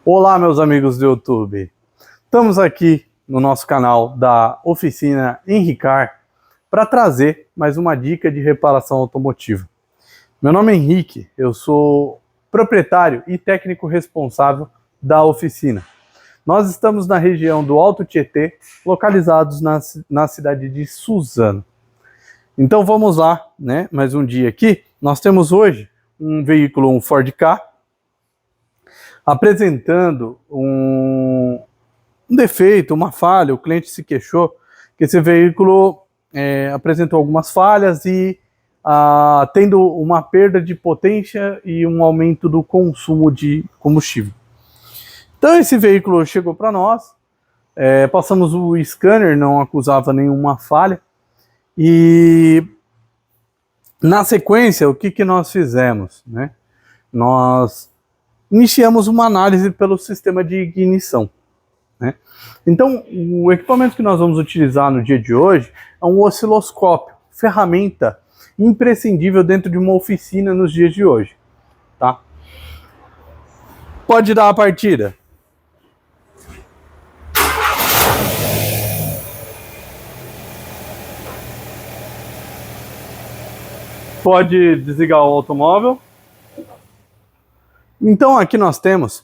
Olá, meus amigos do YouTube. Estamos aqui no nosso canal da Oficina Henricar para trazer mais uma dica de reparação automotiva. Meu nome é Henrique, eu sou proprietário e técnico responsável da oficina. Nós estamos na região do Alto Tietê, localizados na cidade de Suzano. Então vamos lá, né? Mais um dia aqui. Nós temos hoje um veículo, um Ford Ka, apresentando um defeito, uma falha. O cliente se queixou que esse veículo apresentou algumas falhas e tendo uma perda de potência e um aumento do consumo de combustível. Então esse veículo chegou para nós, passamos o scanner, não acusava nenhuma falha, e na sequência o que nós fizemos, né? Nós iniciamos uma análise pelo sistema de ignição, né? Então, o equipamento que nós vamos utilizar no dia de hoje é um osciloscópio, ferramenta imprescindível dentro de uma oficina nos dias de hoje, tá? Pode dar a partida. Pode desligar o automóvel. Então aqui nós temos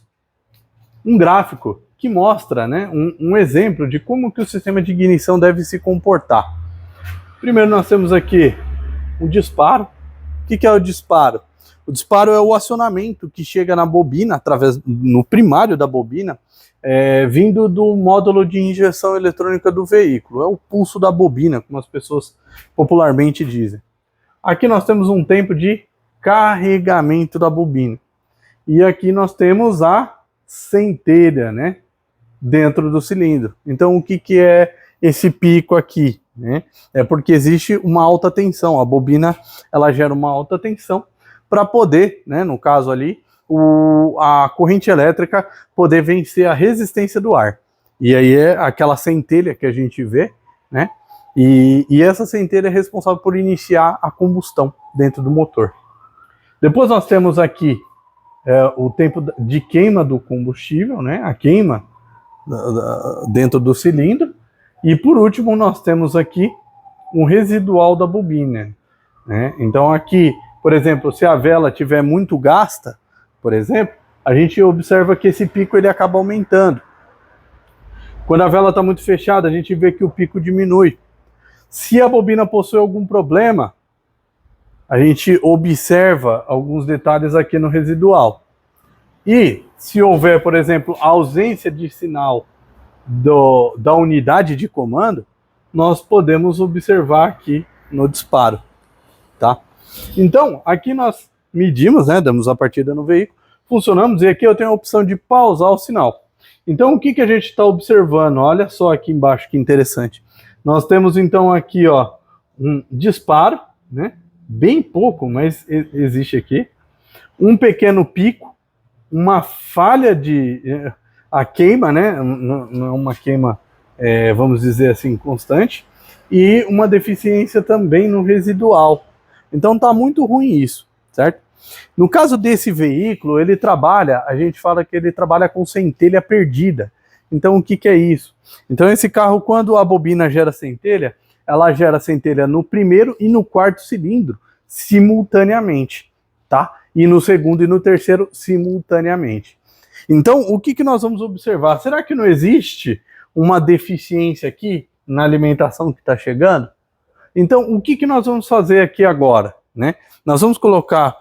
um gráfico que mostra, né, um exemplo de como que o sistema de ignição deve se comportar. Primeiro nós temos aqui o disparo. O que é o disparo? O disparo é o acionamento que chega na bobina, no primário da bobina, vindo do módulo de injeção eletrônica do veículo. É o pulso da bobina, como as pessoas popularmente dizem. Aqui nós temos um tempo de carregamento da bobina. E aqui nós temos a centelha, né, dentro do cilindro. Então o que é esse pico aqui, né? É porque existe uma alta tensão. A bobina, ela gera uma alta tensão para poder, né, no caso ali, a corrente elétrica poder vencer a resistência do ar. E aí é aquela centelha que a gente vê, né? E essa centelha é responsável por iniciar a combustão dentro do motor. Depois nós temos aqui o tempo de queima do combustível, né? A queima dentro do cilindro. E por último nós temos aqui um residual da bobina, né? Então aqui, por exemplo, se a vela estiver muito gasta, por exemplo, a gente observa que esse pico ele acaba aumentando. Quando a vela está muito fechada, a gente vê que o pico diminui. Se a bobina possui algum problema, a gente observa alguns detalhes aqui no residual. E se houver, por exemplo, ausência de sinal da unidade de comando, nós podemos observar aqui no disparo, tá? Então, aqui nós medimos, né, damos a partida no veículo, funcionamos, e aqui eu tenho a opção de pausar o sinal. Então, o que a gente está observando? Olha só aqui embaixo, que interessante. Nós temos então aqui, ó, um disparo, né? Bem pouco, mas existe aqui. Um pequeno pico, uma falha a queima, né? Não é uma queima, vamos dizer assim, constante. E uma deficiência também no residual. Então tá muito ruim isso, certo? No caso desse veículo, a gente fala que ele trabalha com centelha perdida. Então o que é isso? Então esse carro, quando a bobina gera centelha, ela gera centelha no primeiro e no quarto cilindro simultaneamente, tá? E no segundo e no terceiro simultaneamente. Então o que nós vamos observar? Será que não existe uma deficiência aqui na alimentação que está chegando? Então o que nós vamos fazer aqui agora, né? Nós vamos colocar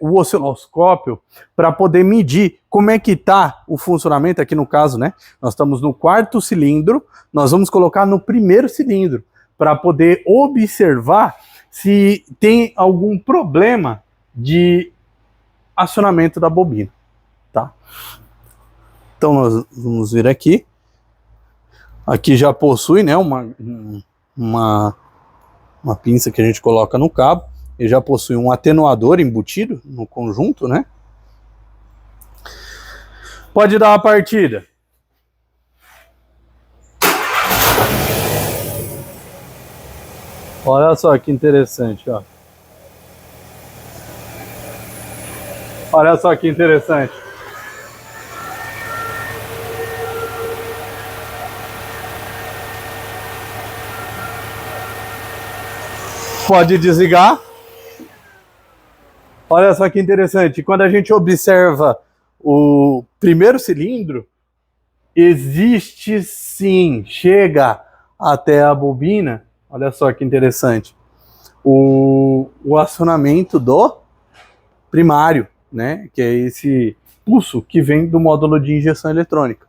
o osciloscópio para poder medir como é que está o funcionamento. Aqui no caso, né, nós estamos no quarto cilindro, nós vamos colocar no primeiro cilindro para poder observar se tem algum problema de acionamento da bobina, tá? Então nós vamos vir aqui. Aqui já possui, né, uma pinça que a gente coloca no cabo. Ele já possui um atenuador embutido no conjunto, né? Pode dar a partida. Olha só que interessante, ó. Olha só que interessante. Pode desligar. Olha só que interessante, quando a gente observa o primeiro cilindro, existe sim, chega até a bobina, olha só que interessante, o acionamento do primário, né? Que é esse pulso que vem do módulo de injeção eletrônica.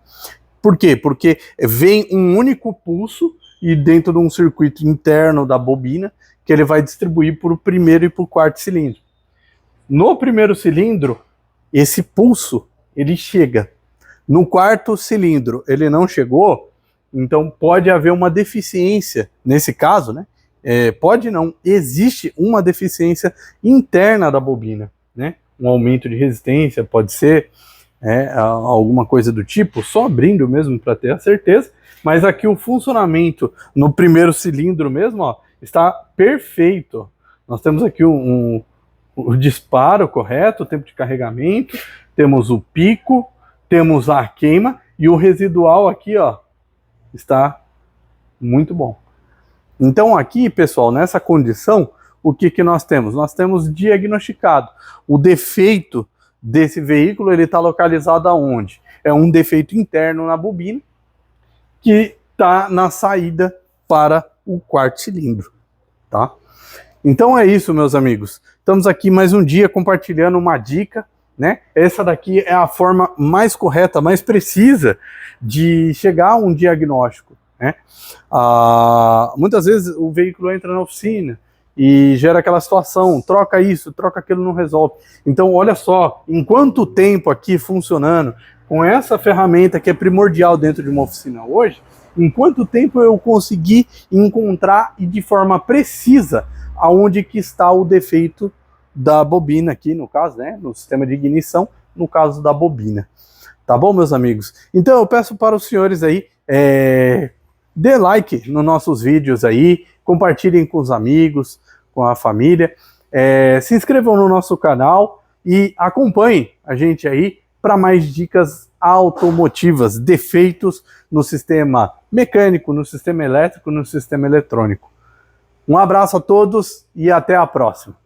Por quê? Porque vem um único pulso e dentro de um circuito interno da bobina que ele vai distribuir para o primeiro e para o quarto cilindro. No primeiro cilindro, esse pulso ele chega. No quarto cilindro ele não chegou, então pode haver uma deficiência nesse caso, né? Pode não, existe uma deficiência interna da bobina, né? Um aumento de resistência, pode ser alguma coisa do tipo, só abrindo mesmo para ter a certeza, mas aqui o funcionamento no primeiro cilindro mesmo, ó, está perfeito. Nós temos aqui o disparo correto, o tempo de carregamento, temos o pico, temos a queima e o residual aqui, ó, está muito bom. Então aqui, pessoal, nessa condição, o que nós temos? Nós temos diagnosticado o defeito desse veículo, ele está localizado aonde? É um defeito interno na bobina que está na saída para o quarto cilindro, tá? Então é isso, meus amigos. Estamos aqui mais um dia compartilhando uma dica, né? Essa daqui é a forma mais correta, mais precisa de chegar a um diagnóstico, né? Muitas vezes o veículo entra na oficina e gera aquela situação, troca isso, troca aquilo, não resolve. Então olha só, em quanto tempo aqui funcionando, com essa ferramenta que é primordial dentro de uma oficina hoje, em quanto tempo eu consegui encontrar e de forma precisa aonde que está o defeito da bobina aqui, no caso, né, no sistema de ignição, no caso da bobina. Tá bom, meus amigos? Então eu peço para os senhores aí, dê like nos nossos vídeos aí, compartilhem com os amigos, com a família, se inscrevam no nosso canal e acompanhem a gente aí para mais dicas automotivas, defeitos no sistema mecânico, no sistema elétrico, no sistema eletrônico. Um abraço a todos e até a próxima.